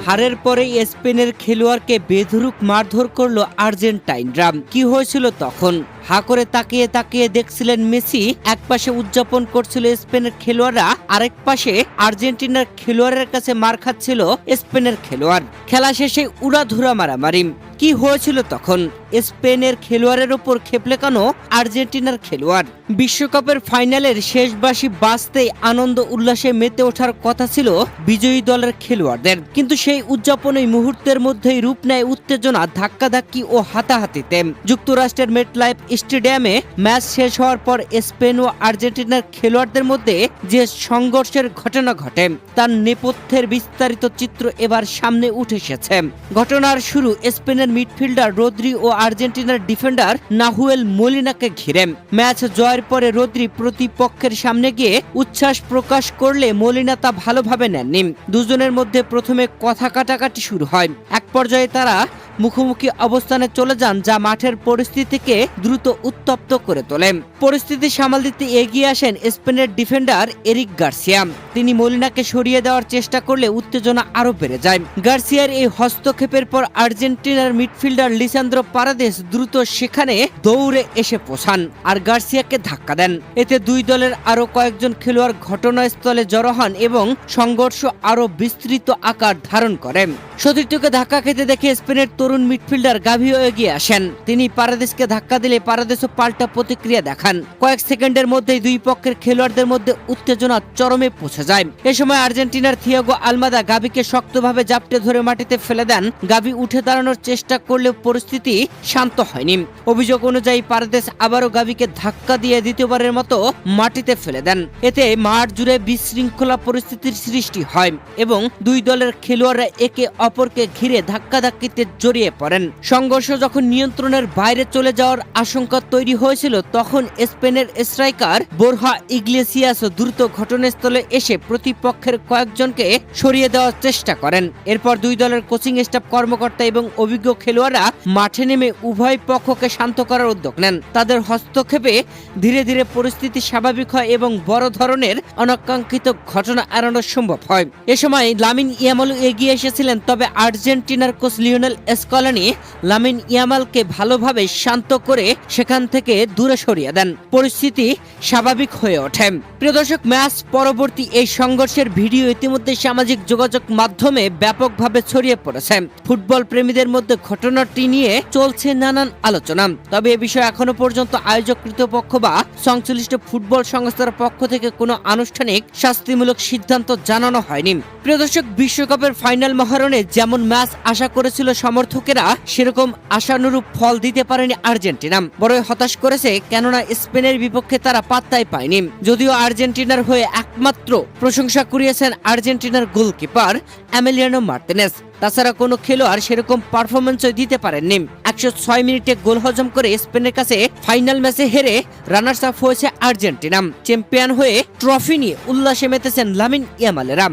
হারের পরেই স্পেনের খেলোয়াড়কে বেধড়ক মারধর করলো আর্জেন্টাইনরা। কি হয়েছিল তখন? হা করে তাকিয়ে তাকিয়ে দেখছিলেন মেসি, একপাশে উদযাপন করছিল স্পেনের খেলোয়াড়রা, আরেক পাশে আর্জেন্টিনার খেলোয়াড়ের কাছে মার খাচ্ছিল স্পেনের খেলোয়াড়। খেলা শেষে উড়াধুরা মারামারি। কি হয়েছিল তখন? স্পেনের খেলোয়াড়ের ওপর খেপলে কেন আর্জেন্টিনার খেলোয়াড়? বিশ্বকাপের ফাইনালের শেষ বাঁশি বাজতেই আনন্দ উল্লাসে মেতে ওঠার কথা ছিল বিজয়ী দলের খেলোয়াড়দের, কিন্তু সেই উদযাপনই মুহূর্তের মধ্যেই রূপ নেয় উত্তেজনা, ধাক্কাধাক্কি ও হাতাহাতিতে। যুক্তরাষ্ট্রের মেটলাইফ স্টেডিয়ামে ম্যাচ শেষ হওয়ার পর স্পেন ও আর্জেন্টিনার খেলোয়াড়দের মধ্যে যে সংঘর্ষের ঘটনা ঘটে তার নেপথ্যের বিস্তারিত চিত্র এবার সামনে উঠে এসেছে। ঘটনার শুরু স্পেনের মিডফিল্ডার রদ্রি ও আর্জেন্টিনার ডিফেন্ডার নাহুয়েল মোলিনাকে ঘিরে। ম্যাচ জয়ের পরে রদ্রি প্রতিপক্ষের সামনে গিয়ে উচ্ছ্বাস প্রকাশ করলে মোলিনা তা ভালোভাবে নেননি। দুজনের মধ্যে প্রথমে কথা কাটাকাটি শুরু হয়। এক পর্যায়ে তারা মুখোমুখি অবস্থানে চলে যান, যা মাঠের পরিস্থিতিকে দ্রুত উত্তপ্ত করে তোলে। পরিস্থিতি সামাল দিতে এগিয়ে আসেন স্পেনের ডিফেন্ডার এরিক গার্সিয়া। তিনি মোলিনাকে সরিয়ে দেওয়ার চেষ্টা করলে উত্তেজনা আরো বেড়ে যায়। গার্সিয়ার এই হস্তক্ষেপের পর আর্জেন্টিনার মিডফিল্ডার লিসান্দ্রো পারাদেস দ্রুত সেখানে দৌড়ে এসে পৌঁছান আর গার্সিয়াকে ধাক্কা দেন। এতে দুই দলের আরো কয়েকজন খেলোয়াড় ঘটনাস্থলে জড়ো হন এবং সংঘর্ষ আরো বিস্তৃত আকার ধারণ করে। সতীর্থকে ধাক্কা খেতে দেখে স্পেনের তরুণ মিডফিল্ডার গাভিও এগিয়ে আসেন। তিনি পারাদেসকে ধাক্কা দিলে পারাদেসও পাল্টা প্রতিক্রিয়া দেখান। কয়েক সেকেন্ডের মধ্যেই দুই পক্ষের খেলোয়াড়দের মধ্যে উত্তেজনা চরমে পৌঁছে যায়। এ সময় আর্জেন্টিনার থিয়াগো আলমাদা গাভিকে শক্তভাবে জাপটে ধরে মাটিতে ফেলে দেন। গাভি উঠে দাঁড়ানোর চেষ্টা করলেও পরিস্থিতি শান্ত হয়নি। অভিযোগ অনুযায়ী পারাদেস আবারও গাভিকে ধাক্কা দিয়ে দ্বিতীয়বারের মতো মাটিতে ফেলে দেন। এতে মাঠ জুড়ে বিশৃঙ্খলা পরিস্থিতির সৃষ্টি হয় এবং দুই দলের খেলোয়াড়রা একে অপরকে ঘিরে ধাক্কাধাক্কিতে জড়িয়ে পড়েন। সংঘর্ষ যখন নিয়ন্ত্রণের বাইরে চলে যাওয়ার আশঙ্কা তৈরি হয়েছিল, তখন স্পেনের স্ট্রাইকার বোরহা ইগলেসিয়াস দ্রুত ঘটনাস্থলে এসে প্রতিপক্ষের কয়েকজনকে সরিয়ে দেওয়ার চেষ্টা করেন। এরপর দুই দলের কোচিং স্টাফ, কর্মকর্তা এবং অভিজ্ঞ খেলোয়াড়রা মাঠে নেমে উভয় পক্ষকে শান্ত করার উদ্যোগ নেন। তাদের হস্তক্ষেপে ধীরে ধীরে পরিস্থিতি স্বাভাবিক হয় এবং বড় ধরনের অনাকাঙ্ক্ষিত ঘটনা এড়ানো সম্ভব হয়। এ সময় লামিন ইয়ামাল এগিয়ে এসেছিলেন, তবে আর্জেন্টিনার কোচ লিওনেল স্কলানি লামিন ইয়ামালকে ভালোভাবে শান্ত করে সেখান থেকে দূরে সরিয়ে দেন। পরিস্থিতি স্বাভাবিক হয়ে ওঠে। প্রিয় দর্শক, ম্যাচ পরবর্তী এই সংঘর্ষের ভিডিও ইতিমধ্যে সামাজিক যোগাযোগ মাধ্যমে ব্যাপকভাবে ছড়িয়ে পড়েছে। ফুটবল প্রেমীদের মধ্যে ঘটনাটি নিয়ে চলছে নানান আলোচনা। তবে এ বিষয়ে এখনো পর্যন্ত আয়োজক কর্তৃপক্ষ বা সংশ্লিষ্ট ফুটবল সংস্থার পক্ষ থেকে কোনো আনুষ্ঠানিক শাস্তিমূলক সিদ্ধান্ত জানানো হয়নি। প্রিয় দর্শক, বিশ্বকাপের ফাইনাল মহারণে যেমন ম্যাচ আশা করেছিল সমর্থকেরা, সেরকম আশানুরূপ ফল দিতে পারেনি আর্জেন্টিনা। বড়ই হতাশ করেছে, কেননা স্পেনের বিপক্ষে তারা পাত্তাই পায়নি। যদিও আর্জেন্টিনার হয়ে একমাত্র প্রশংসা কুড়িয়েছেন আর্জেন্টিনার গোলকিপার এমিলিয়ানো মার্টিনেজ। তাছাড়া কোনো খেলোয়াড় সেরকম পারফরমেন্সই দিতে পারেননি। 106 মিনিটে গোল হজম করে স্পেনের কাছে ফাইনাল ম্যাচে হেরে রানার্স আপ হয়েছে আর্জেন্টিনা। চ্যাম্পিয়ন হয়ে ট্রফি নিয়ে উল্লাসে মেতেছেন লামিন ইয়ামালেরা।